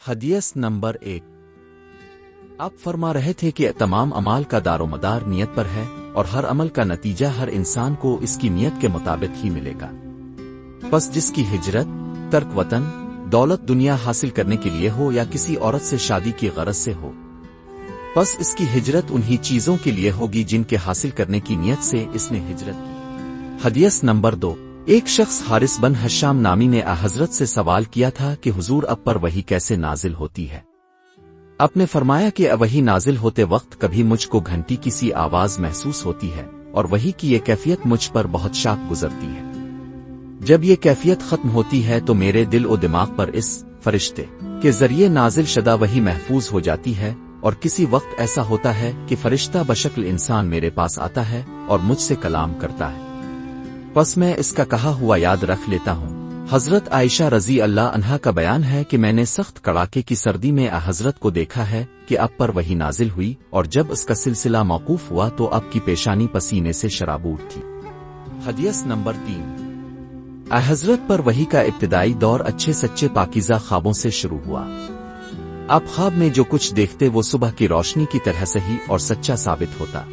حدیث نمبر 1۔ آپ فرما رہے تھے کہ تمام اعمال کا دار و مدار نیت پر ہے اور ہر عمل کا نتیجہ ہر انسان کو اس کی نیت کے مطابق ہی ملے گا۔ پس جس کی ہجرت ترک وطن دولت دنیا حاصل کرنے کے لیے ہو یا کسی عورت سے شادی کی غرض سے ہو، پس اس کی ہجرت انہی چیزوں کے لیے ہوگی جن کے حاصل کرنے کی نیت سے اس نے ہجرت کی۔ حدیث نمبر 2۔ ایک شخص حارث بن حشام نامی نے حضرت سے سوال کیا تھا کہ حضور اب پر وحی کیسے نازل ہوتی ہے؟ آپ نے فرمایا کہ وحی نازل ہوتے وقت کبھی مجھ کو گھنٹی کی سی آواز محسوس ہوتی ہے اور وحی کی یہ کیفیت مجھ پر بہت شاک گزرتی ہے۔ جب یہ کیفیت ختم ہوتی ہے تو میرے دل و دماغ پر اس فرشتے کے ذریعے نازل شدہ وحی محفوظ ہو جاتی ہے، اور کسی وقت ایسا ہوتا ہے کہ فرشتہ بشکل انسان میرے پاس آتا ہے اور مجھ سے کلام کرتا ہے، پس میں اس کا کہا ہوا یاد رکھ لیتا ہوں۔ حضرت عائشہ رضی اللہ عنہا کا بیان ہے کہ میں نے سخت کڑاکے کی سردی میں حضرت کو دیکھا ہے کہ اب پر وحی نازل ہوئی، اور جب اس کا سلسلہ موقوف ہوا تو اب کی پیشانی پسینے سے شرابور تھی۔ حدیث نمبر 3۔ حضرت پر وحی کا ابتدائی دور اچھے سچے پاکیزہ خوابوں سے شروع ہوا۔ آپ خواب میں جو کچھ دیکھتے وہ صبح کی روشنی کی طرح صحیح اور سچا ثابت ہوتا۔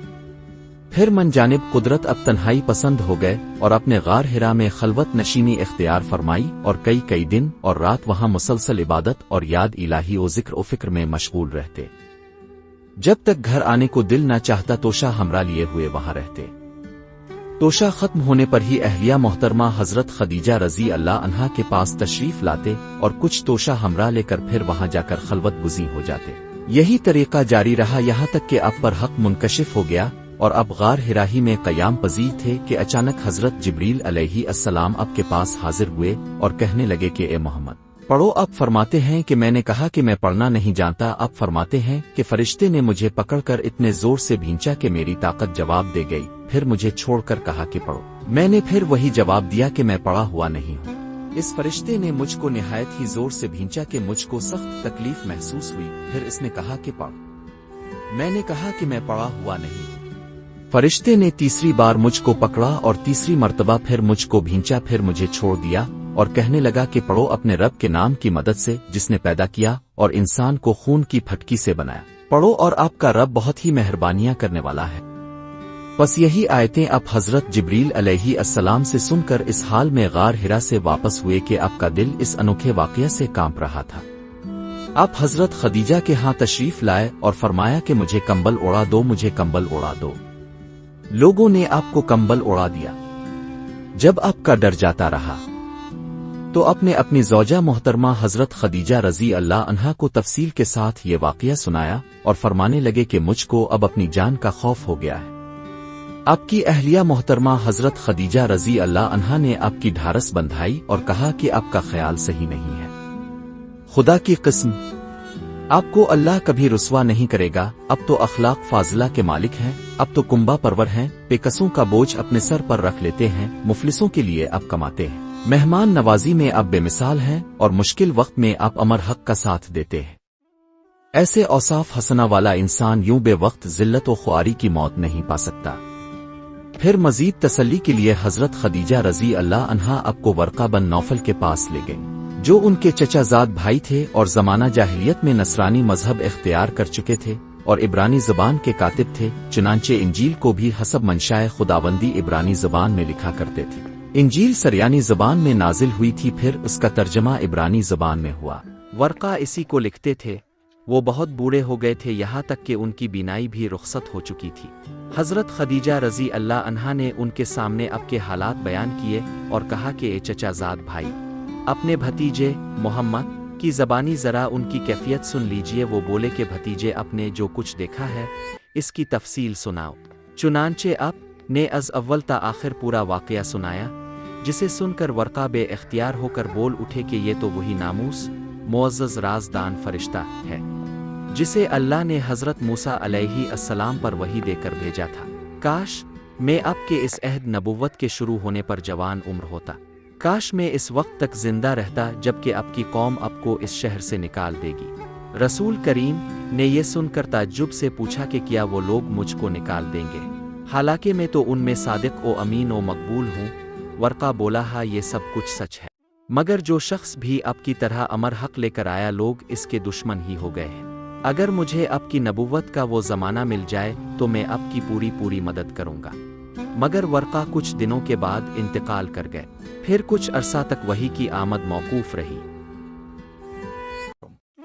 پھر من جانب قدرت اب تنہائی پسند ہو گئے اور اپنے غار حرا میں خلوت نشینی اختیار فرمائی، اور کئی دن اور رات وہاں مسلسل عبادت اور یاد الہی و ذکر و فکر میں مشغول رہتے، جب تک گھر آنے کو دل نہ چاہتا توشہ ہمراہ لیے ہوئے وہاں رہتے۔ توشہ ختم ہونے پر ہی اہلیہ محترمہ حضرت خدیجہ رضی اللہ عنہا کے پاس تشریف لاتے اور کچھ توشہ ہمراہ لے کر پھر وہاں جا کر خلوت گزی ہو جاتے۔ یہی طریقہ جاری رہا یہاں تک کہ اب پر حق منکشف ہو گیا اور اب غار ہراہی میں قیام پذیر تھے کہ اچانک حضرت جبریل علیہ السلام اب کے پاس حاضر ہوئے اور کہنے لگے کہ اے محمد پڑھو۔ اب فرماتے ہیں کہ میں نے کہا کہ میں پڑھنا نہیں جانتا۔ اب فرماتے ہیں کہ فرشتے نے مجھے پکڑ کر اتنے زور سے بھینچا کہ میری طاقت جواب دے گئی، پھر مجھے چھوڑ کر کہا کہ پڑھو۔ میں نے پھر وہی جواب دیا کہ میں پڑھا ہوا نہیں ہوں۔ اس فرشتے نے مجھ کو نہایت ہی زور سے بھینچا کہ مجھ کو سخت تکلیف محسوس ہوئی، پھر اس نے کہا کہ پڑھ۔ میں نے کہا کہ میں پڑھا ہوا نہیں ہوں۔ فرشتے نے تیسری بار مجھ کو پکڑا اور تیسری مرتبہ پھر مجھ کو بھینچا، پھر مجھے چھوڑ دیا اور کہنے لگا کہ پڑھو اپنے رب کے نام کی مدد سے جس نے پیدا کیا اور انسان کو خون کی پھٹکی سے بنایا، پڑھو اور آپ کا رب بہت ہی مہربانیاں کرنے والا ہے۔ بس یہی آیتیں اب حضرت جبریل علیہ السلام سے سن کر اس حال میں غار حرا سے واپس ہوئے کہ آپ کا دل اس انوکھے واقعہ سے کانپ رہا تھا۔ آپ حضرت خدیجہ کے ہاں تشریف لائے اور فرمایا کہ مجھے کمبل اڑا دو، مجھے کمبل اڑا دو۔ لوگوں نے آپ کو کمبل اڑا دیا۔ جب آپ کا ڈر جاتا رہا تو آپ نے اپنی زوجہ محترمہ حضرت خدیجہ رضی اللہ عنہا کو تفصیل کے ساتھ یہ واقعہ سنایا اور فرمانے لگے کہ مجھ کو اب اپنی جان کا خوف ہو گیا ہے۔ آپ کی اہلیہ محترمہ حضرت خدیجہ رضی اللہ عنہا نے آپ کی ڈھارس بندھائی اور کہا کہ آپ کا خیال صحیح نہیں ہے، خدا کی قسم آپ کو اللہ کبھی رسوا نہیں کرے گا۔ اب تو اخلاق فاضلہ کے مالک ہیں، اب تو کنبہ پرور ہیں، پیکسوں کا بوجھ اپنے سر پر رکھ لیتے ہیں، مفلسوں کے لیے اب کماتے ہیں، مہمان نوازی میں آپ بے مثال ہیں اور مشکل وقت میں آپ امر حق کا ساتھ دیتے ہیں۔ ایسے اوصاف حسنہ والا انسان یوں بے وقت ذلت و خواری کی موت نہیں پا سکتا۔ پھر مزید تسلی کے لیے حضرت خدیجہ رضی اللہ عنہا آپ کو ورقہ بن نوفل کے پاس لے گئے، جو ان کے چچا زاد بھائی تھے اور زمانہ جاہلیت میں نصرانی مذہب اختیار کر چکے تھے اور عبرانی زبان کے کاتب تھے، چنانچہ انجیل کو بھی حسب منشائے خداوندی عبرانی زبان میں لکھا کرتے تھے۔ انجیل سریانی زبان میں نازل ہوئی تھی، پھر اس کا ترجمہ عبرانی زبان میں ہوا۔ ورقہ اسی کو لکھتے تھے۔ وہ بہت بوڑھے ہو گئے تھے، یہاں تک کہ ان کی بینائی بھی رخصت ہو چکی تھی۔ حضرت خدیجہ رضی اللہ عنہا نے ان کے سامنے اب کے حالات بیان کیے اور کہا کہ اے چچا زاد بھائی، اپنے بھتیجے محمد کی زبانی ذرا ان کی کیفیت سن لیجئے۔ وہ بولے کہ بھتیجے اپنے جو کچھ دیکھا ہے اس کی تفصیل سناؤ۔ چنانچہ آپ نے از اول تا آخر پورا واقعہ سنایا، جسے سن کر ورقہ بے اختیار ہو کر بول اٹھے کہ یہ تو وہی ناموس معزز رازدان فرشتہ ہے جسے اللہ نے حضرت موسیٰ علیہ السلام پر وحی دے کر بھیجا تھا۔ کاش میں آپ کے اس عہد نبوت کے شروع ہونے پر جوان عمر ہوتا، کاش میں اس وقت تک زندہ رہتا جبکہ آپ کی قوم آپ کو اس شہر سے نکال دے گی۔ رسول کریم نے یہ سن کر تعجب سے پوچھا کہ کیا وہ لوگ مجھ کو نکال دیں گے، حالانکہ میں تو ان میں صادق و امین و مقبول ہوں؟ ورقہ بولا ہاں یہ سب کچھ سچ ہے۔ مگر جو شخص بھی اب کی طرح امر حق لے کر آیا لوگ اس کے دشمن ہی ہو گئے ہیں۔ اگر مجھے اب کی نبوت کا وہ زمانہ مل جائے تو میں اب کی پوری مدد کروں گا۔ مگر ورقہ کچھ دنوں کے بعد انتقال کر گئے۔ پھر کچھ عرصہ تک وحی کی آمد موقوف رہی۔